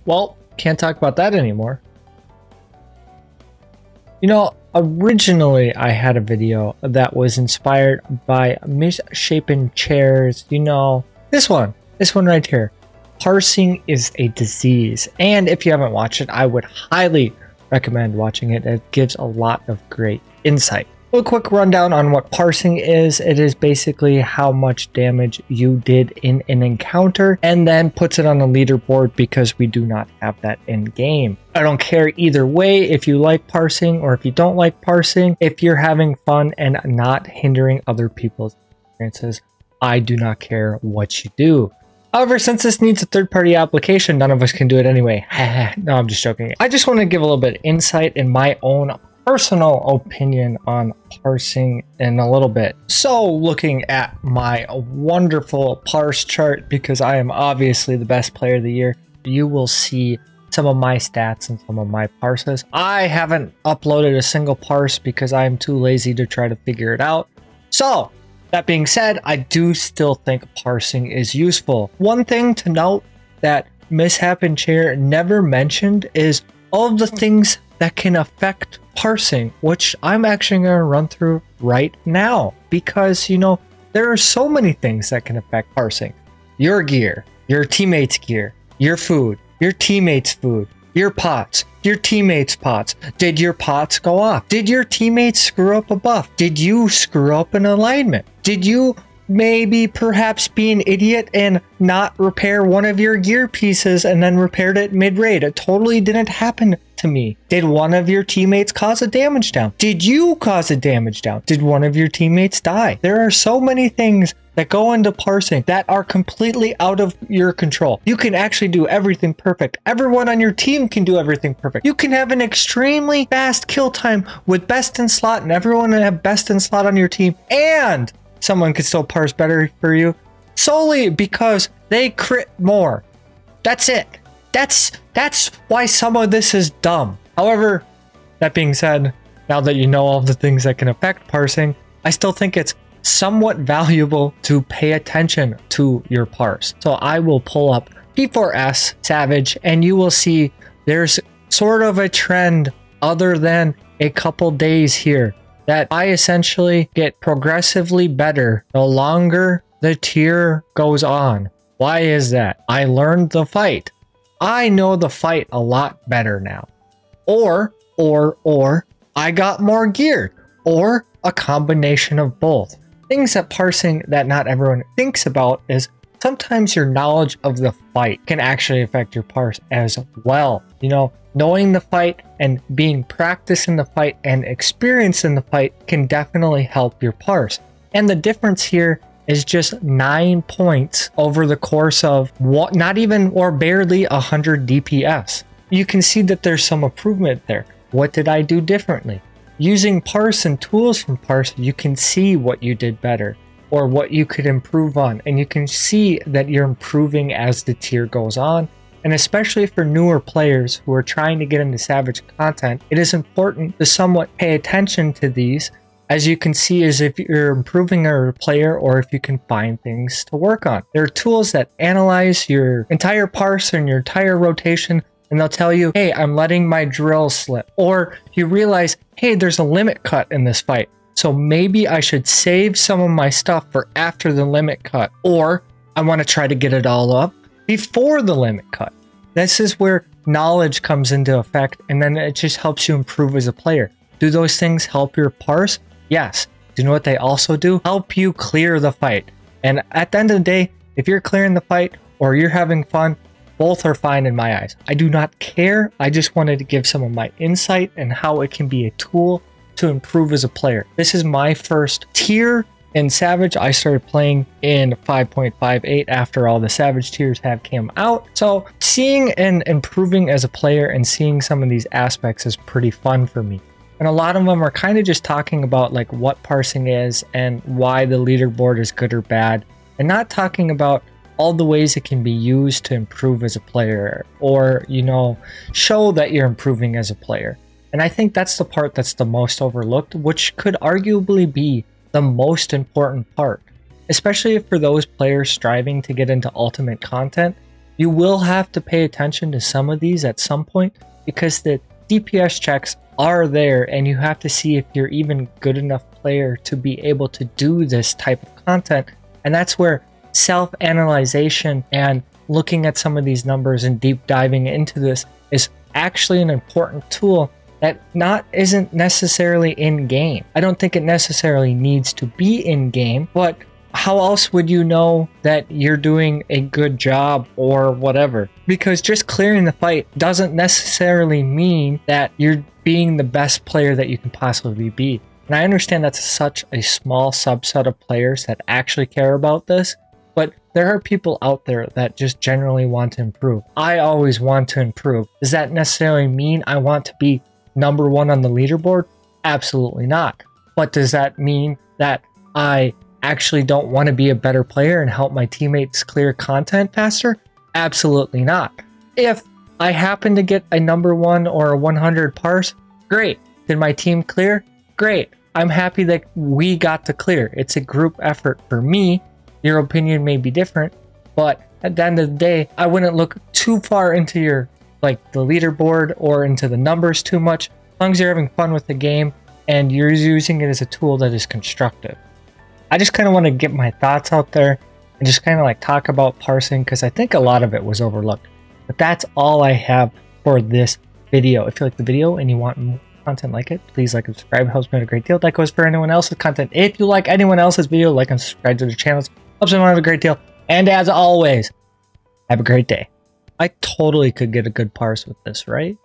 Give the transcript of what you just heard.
well, can't talk about that anymore. You know, originally I had a video that was inspired by misshapen chairs. You know, this one right here. Parsing is a disease. And if you haven't watched it, I would highly recommend watching it. It gives a lot of great insight. A quick rundown on what parsing is. It is basically how much damage you did in an encounter and then puts it on a leaderboard because we do not have that in game. I don't care either way if you like parsing or if you don't like parsing. If you're having fun and not hindering other people's experiences, I do not care what you do. However, since this needs a third-party application, none of us can do it anyway. No, I'm just joking. I just want to give a little bit of insight in my own personal opinion on parsing in a little bit. So looking at my wonderful parse chart, because I am obviously the best player of the year, you will see some of my stats and some of my parses. I haven't uploaded a single parse because I am too lazy to try to figure it out. So that being said, I do still think parsing is useful. One thing to note that Misshapen Chair never mentioned is all of the things that can affect parsing, which I'm actually going to run through right now, because, you know, there are so many things that can affect parsing. Your gear, your teammates' gear, your food, your teammates' food, your pots, your teammates' pots. Did your pots go off? Did your teammates screw up a buff? Did you screw up an alignment? Did you maybe perhaps be an idiot and not repair one of your gear pieces and then repaired it mid-raid? It totally didn't happen to me. Did one of your teammates cause a damage down? Did you cause a damage down? Did one of your teammates die? There are so many things that go into parsing that are completely out of your control. You can actually do everything perfect. Everyone on your team can do everything perfect. You can have an extremely fast kill time with best in slot and everyone will have best in slot on your team, and someone could still parse better for you solely because they crit more. That's it. That's why some of this is dumb. However, that being said, now that you know all the things that can affect parsing, I still think it's somewhat valuable to pay attention to your parse. So I will pull up P4S Savage and you will see there's sort of a trend other than a couple days here that I essentially get progressively better the longer the tier goes on. Why is that? I learned the fight. I know the fight a lot better now. Or I got more geared, or a combination of both. Things that parsing that not everyone thinks about is sometimes your knowledge of the fight can actually affect your parse as well. You know, knowing the fight and being practiced in the fight and experienced in the fight can definitely help your parse. And the difference here is just 9 points over the course of what, not even or barely 100 DPS. You can see that there's some improvement there. What did I do differently? Using parse and tools from parse, you can see what you did better or what you could improve on, and you can see that you're improving as the tier goes on. And especially for newer players who are trying to get into Savage content, it is important to somewhat pay attention to these, as you can see as if you're improving a player or if you can find things to work on. There are tools that analyze your entire parse and your entire rotation, and they'll tell you, hey, I'm letting my drill slip. Or you realize, hey, there's a limit cut in this fight, so maybe I should save some of my stuff for after the limit cut. Or I want to try to get it all up before the limit cut. This is where knowledge comes into effect, and then it just helps you improve as a player. Do those things help your parse? Yes. Do you know what they also do? Help you clear the fight. And at the end of the day, if you're clearing the fight or you're having fun, both are fine in my eyes. I do not care. I just wanted to give some of my insight and how it can be a tool to improve as a player. This is my first tier in Savage. I started playing in 5.58 after all the Savage tiers have come out. So seeing and improving as a player and seeing some of these aspects is pretty fun for me. And a lot of them are kind of just talking about like what parsing is and why the leaderboard is good or bad, and not talking about all the ways it can be used to improve as a player or, you know, show that you're improving as a player. And I think that's the part that's the most overlooked, which could arguably be the most important part, especially for those players striving to get into ultimate content. You will have to pay attention to some of these at some point because the DPS checks are there and you have to see if you're even good enough player to be able to do this type of content. And that's where self-analyzation and looking at some of these numbers and deep diving into this is actually an important tool that isn't necessarily in game. I don't think it necessarily needs to be in game, but how else would you know that you're doing a good job or whatever? Because just clearing the fight doesn't necessarily mean that you're being the best player that you can possibly be. And I understand that's such a small subset of players that actually care about this, but there are people out there that just generally want to improve. I always want to improve. Does that necessarily mean I want to be number one on the leaderboard? Absolutely not. But does that mean that I actually don't want to be a better player and help my teammates clear content faster? Absolutely not. If I happen to get a number 1 or a 100 parse, great. Did my team clear? Great. I'm happy that we got to clear. It's a group effort for me. Your opinion may be different, but at the end of the day, I wouldn't look too far into your the leaderboard or into the numbers too much, as long as you're having fun with the game and you're using it as a tool that is constructive. I just kind of want to get my thoughts out there and just kind of talk about parsing because I think a lot of it was overlooked. But that's all I have for this video. If you like the video and you want more content like it, please like and subscribe. It helps me out a great deal. That goes for anyone else's content. If you like anyone else's video, like and subscribe to the channels. Helps me out a great deal. And as always, have a great day. I totally could get a good parse with this, right?